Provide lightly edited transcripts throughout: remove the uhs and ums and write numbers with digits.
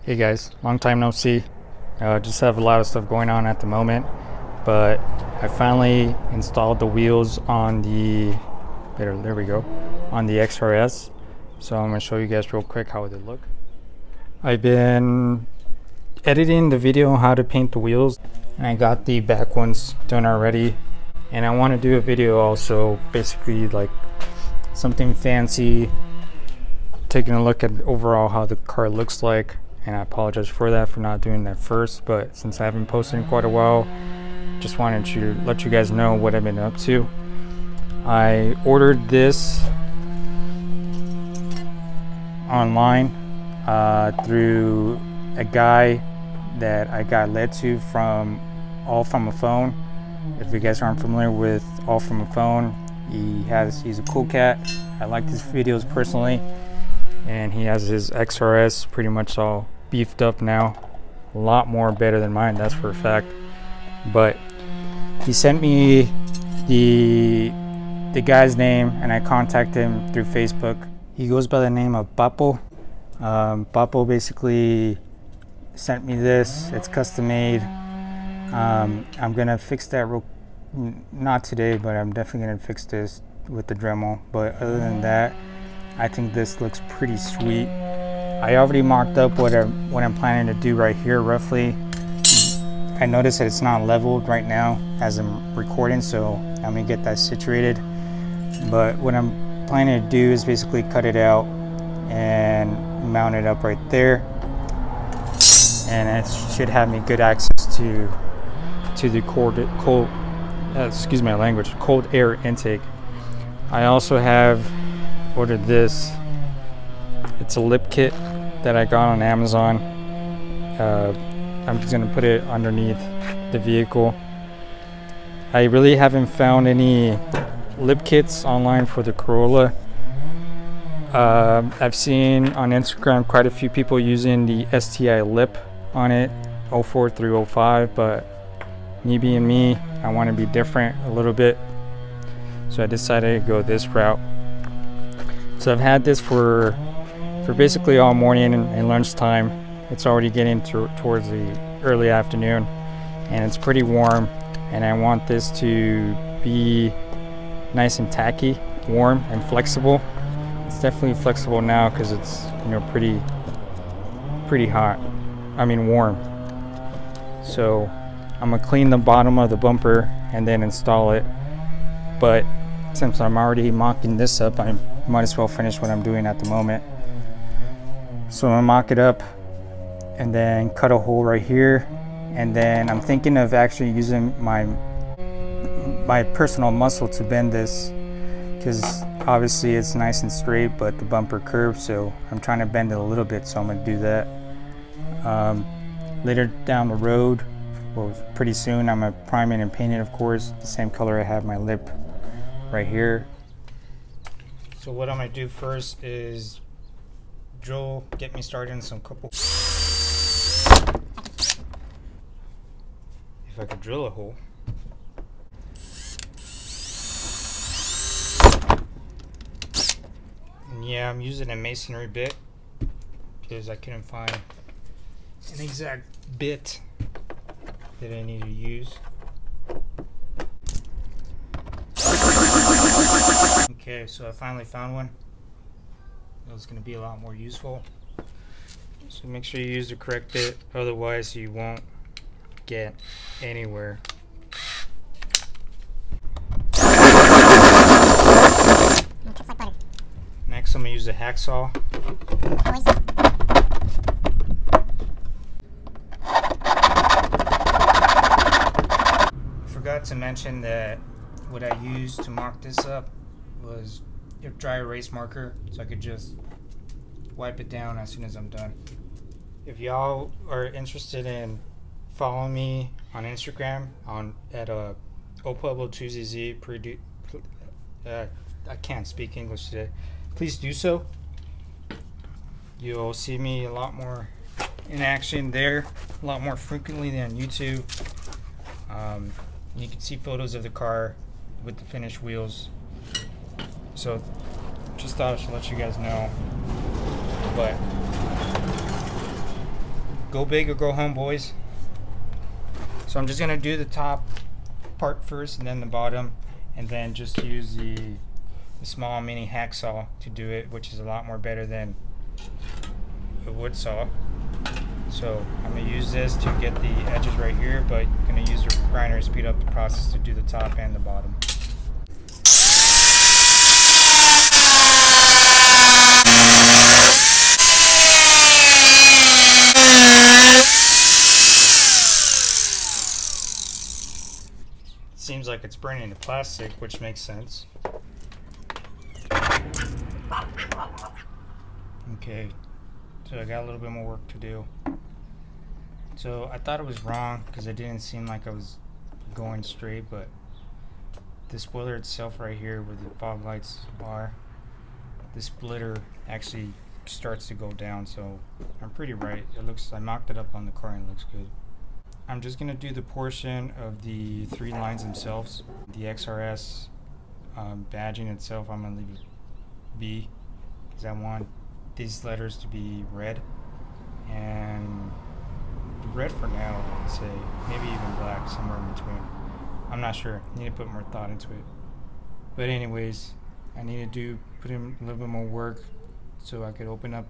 Hey guys, long time no see. Just have a lot of stuff going on at the moment, but I finally installed the wheels on the there we go, on the XRS. So I'm going to show you guys real quick how they look. I've been editing the video on how to paint the wheels, and I got the back ones done already, and I want to do a video also, basically like something fancy, taking a look at overall how the car looks like. And I apologize for that, for not doing that first, but since I haven't posted in quite a while, just wanted to let you guys know what I've been up to. I ordered this online through a guy that I got led to from All From a Phone. If you guys aren't familiar with All From a Phone, he's a cool cat. I like his videos personally, and he has his XRS pretty much all beefed up now, a lot more better than mine, that's for a fact. But he sent me the guy's name, and I contacted him through Facebook. He goes by the name of Papo. Papo basically sent me this. It's custom made. I'm gonna fix that not today, but I'm definitely gonna fix this with the Dremel. But other than that, I think this looks pretty sweet. I already marked up what I'm planning to do right here roughly. I noticed that it's not leveled right now as I'm recording, so I'm gonna get that situated. But what I'm planning to do is basically cut it out and mount it up right there, and it should have me good access to the cold air intake. I also have ordered this. It's a lip kit that I got on Amazon. I'm just gonna put it underneath the vehicle. I really haven't found any lip kits online for the Corolla. I've seen on Instagram quite a few people using the STI lip on it, 04 through 05, but me being me, I want to be different a little bit, so I decided to go this route. So I've had this for basically all morning and lunchtime. It's already getting towards the early afternoon, and it's pretty warm, and I want this to be nice and tacky, warm and flexible. It's definitely flexible now because it's, you know, pretty hot. I mean warm. So I'm gonna clean the bottom of the bumper and then install it. But since I'm already mocking this up, I might as well finish what I'm doing at the moment. So I'm gonna mock it up and then cut a hole right here, and then I'm thinking of actually using my personal muscle to bend this, because obviously it's nice and straight but the bumper curves, so I'm trying to bend it a little bit, so I'm gonna do that. Later down the road, well, pretty soon, I'm gonna prime it and paint it, of course, the same color I have my lip right here. So what I'm gonna do first is get me started in some couple. If I could drill a hole. And yeah, I'm using a masonry bit because I couldn't find an exact bit that I need to use. Okay, so I finally found one. It's going to be a lot more useful. So make sure you use the correct bit, otherwise you won't get anywhere. Next, I'm going to use a hacksaw. I forgot to mention that what I used to mark this up was a dry erase marker, so I could just wipe it down as soon as I'm done. If y'all are interested in following me on Instagram at opueblo2zz, I can't speak English today, please do so. You'll see me a lot more in action there, a lot more frequently than on YouTube. You can see photos of the car with the finished wheels. So just thought I should let you guys know. But go big or go home, boys. So I'm just gonna do the top part first and then the bottom, and then just use the small mini hacksaw to do it, which is a lot more better than a wood saw. So I'm gonna use this to get the edges right here, but I'm gonna use the grinder to speed up the process to do the top and the bottom. Seems like it's burning the plastic, which makes sense. Okay, so I got a little bit more work to do. So I thought it was wrong because it didn't seem like I was going straight, but the spoiler itself right here where the fog lights are, the splitter actually starts to go down, so I'm pretty right. It looks, I mocked it up on the car and it looks good. I'm just gonna do the portion of the 3 lines themselves. The XRS badging itself, I'm gonna leave it B because I want these letters to be red, and red for now, I'd say. Maybe even black, somewhere in between. I'm not sure. I need to put more thought into it. But anyways, I need to put in a little bit more work so I could open up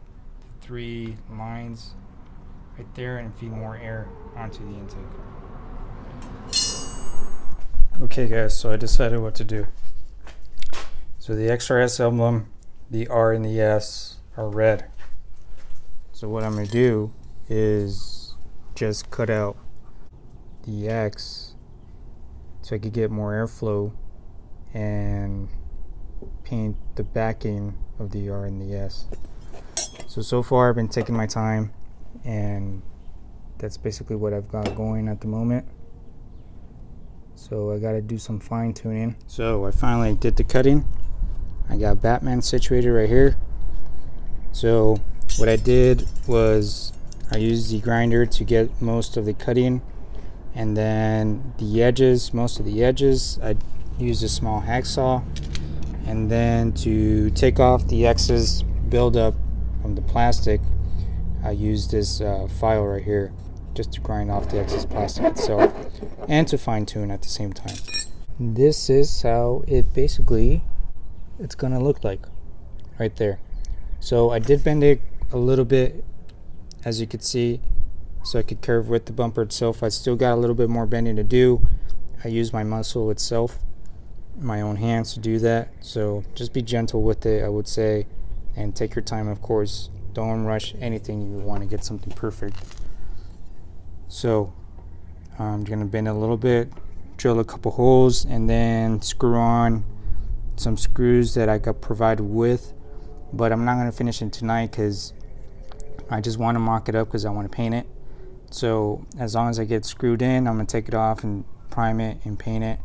the 3 lines right there and feed more air onto the intake. Okay guys, so I decided what to do. So the XRS emblem, the R and the S are red. So what I'm going to do is just cut out the X so I could get more airflow and paint the backing of the R and the S. So far I've been taking my time, and that's basically what I've got going at the moment. So I got to do some fine tuning. So I finally did the cutting. I got Batman situated right here. So what I did was I used the grinder to get most of the cutting, and then the edges, most of the edges, I used a small hacksaw, and then to take off the excess buildup from the plastic, I used this file right here just to grind off the excess plastic itself and to fine tune at the same time. This is how it basically it's gonna look like right there. So I did bend it a little bit, as you could see, so I could curve with the bumper itself. I still got a little bit more bending to do. I used my muscle itself, my own hands to do that. So just be gentle with it, I would say, and take your time, of course. Don't rush anything. You want to get something perfect. So I'm gonna bend it a little bit, drill a couple holes, and then screw on some screws that I got provided with. But I'm not gonna finish it tonight because I just want to mock it up because I want to paint it. So as long as I get screwed in, I'm gonna take it off and prime it and paint it.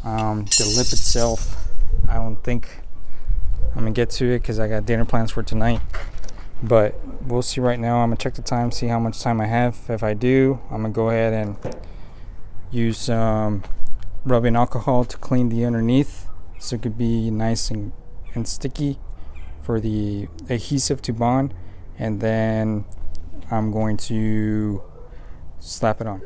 The lip itself, I don't think I'm gonna get to it because I got dinner plans for tonight. But we'll see right now. I'm gonna check the time, see how much time I have. If I do, I'm gonna go ahead and use some rubbing alcohol to clean the underneath so it could be nice and sticky for the adhesive to bond, and then I'm going to slap it on.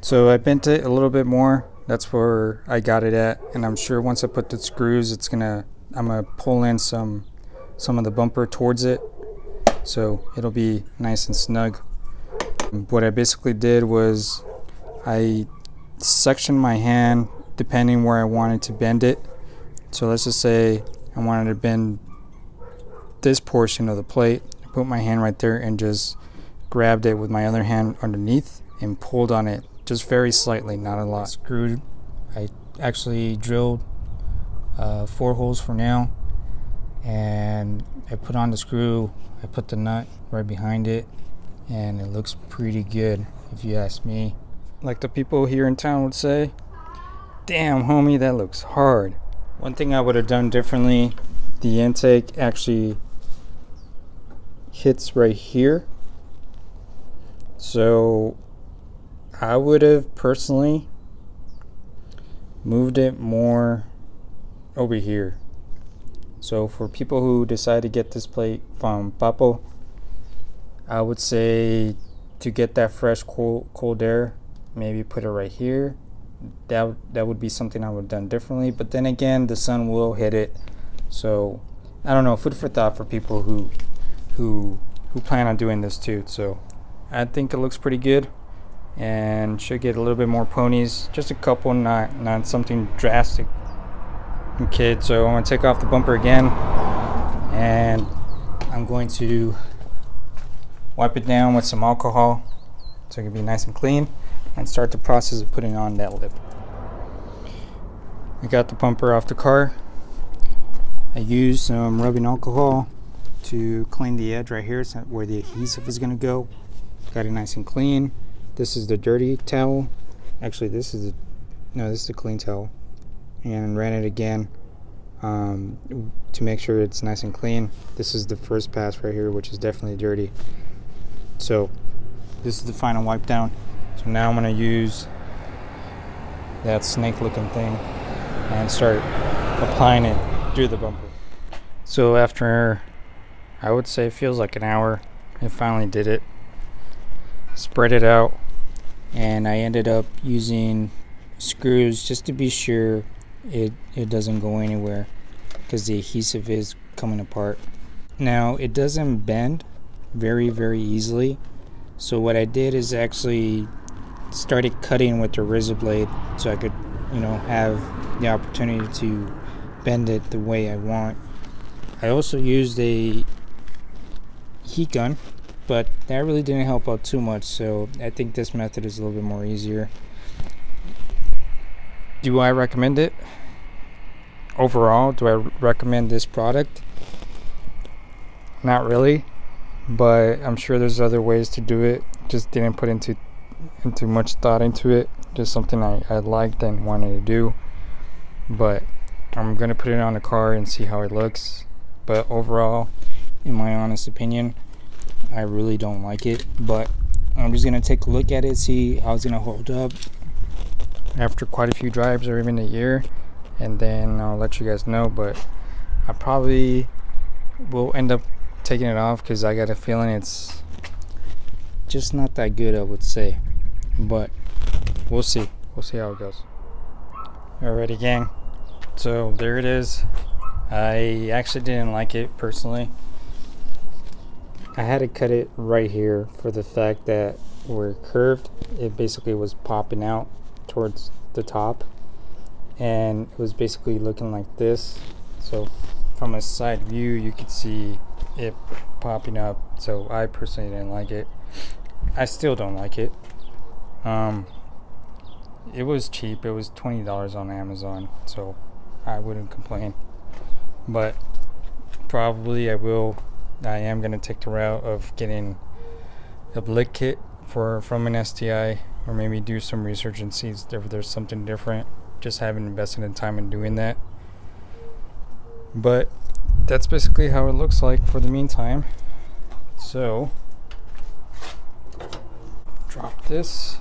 So I bent it a little bit more. That's where I got it at, and I'm sure once I put the screws, I'm gonna pull in some of the bumper towards it, so it'll be nice and snug. What I basically did was I sectioned my hand depending where I wanted to bend it. So let's just say I wanted to bend this portion of the plate. I put my hand right there and just grabbed it with my other hand underneath and pulled on it just very slightly, not a lot. Screwed. I actually drilled 4 holes for now, and I put on the screw. I put the nut right behind it, and it looks pretty good if you ask me. Like the people here in town would say, damn homie, that looks hard. One thing I would have done differently, the intake actually hits right here, so I would have personally moved it more over here. So for people who decide to get this plate from Papo, I would say to get that fresh cold air, maybe put it right here. That would be something I would have done differently, but then again, the sun will hit it, so I don't know, food for thought for people who plan on doing this too. So I think it looks pretty good and should get a little bit more ponies, just a couple, not something drastic. Okay, so I'm gonna take off the bumper again, and I'm going to wipe it down with some alcohol so it can be nice and clean, and start the process of putting on that lip. I got the bumper off the car. I used some rubbing alcohol to clean the edge right here where the adhesive is going to go. Got it nice and clean. This is the dirty towel. Actually, this is a clean towel. And ran it again to make sure it's nice and clean. This is the first pass right here, which is definitely dirty. So this is the final wipe down. So now I'm going to use that snake looking thing and start applying it through the bumper. So after, I would say, it feels like an hour, I finally did it. Spread it out, and I ended up using screws just to be sure it doesn't go anywhere, because the adhesive is coming apart. Now it doesn't bend very easily, so what I did is actually started cutting with the razor blade so I could, have the opportunity to bend it the way I want. I also used a heat gun, but that really didn't help out too much, so I think this method is a little bit more easier. Do I recommend it? Overall, do I recommend this product? Not really, but I'm sure there's other ways to do it. Just didn't put into much thought into it. Just something I liked and wanted to do. But I'm gonna put it on the car and see how it looks. But overall, in my honest opinion, I really don't like it. But I'm just gonna take a look at it, see how it's gonna hold up after quite a few drives or even a year, and then I'll let you guys know. But I probably will end up taking it off because I got a feeling it's just not that good, I would say. But we'll see how it goes. Alrighty, gang, so there it is. I actually didn't like it personally. I had to cut it right here for the fact that where it curved, it basically was popping out towards the top, and it was basically looking like this. So from a side view you could see it popping up, so I personally didn't like it. I still don't like it. It was cheap. It was $20 on Amazon, so I wouldn't complain. But probably I am gonna take the route of getting a blick kit from an STI, or maybe do some research and see if there's something different. Just haven't invested in time in doing that. But that's basically how it looks like for the meantime. So drop this.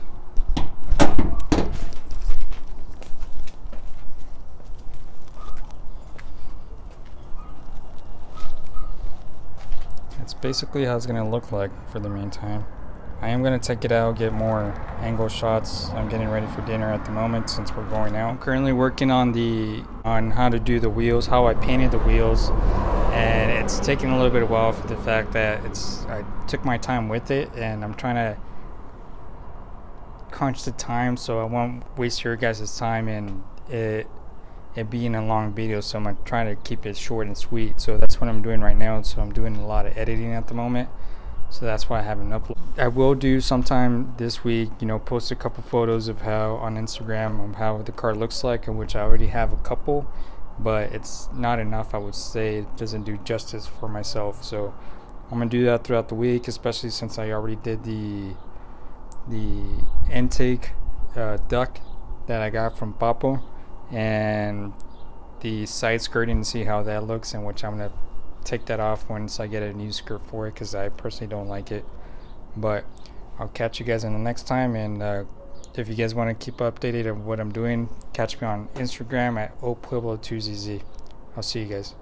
That's basically how it's going to look like for the meantime. I am going to take it out, get more angle shots. I'm getting ready for dinner at the moment since we're going out. I'm currently working on how to do the wheels, how I painted the wheels, and it's taking a little bit of a while for the fact that I took my time with it, and I'm trying to crunch the time so I won't waste your guys' time and it being a long video. So I'm trying to keep it short and sweet, so that's what I'm doing right now. So I'm doing a lot of editing at the moment, so that's why I haven't uploaded. I will do sometime this week, post a couple photos of how on Instagram of how the car looks like, in which I already have a couple, but it's not enough. I would say it doesn't do justice for myself, so I'm gonna do that throughout the week, especially since I already did the intake duct that I got from Papo, and the side skirting, to see how that looks, in which I'm gonna take that off once I get a new skirt for it, because I personally don't like it. But I'll catch you guys in the next time, and if you guys want to keep updated of what I'm doing, catch me on Instagram at opueblo2zz. I'll see you guys.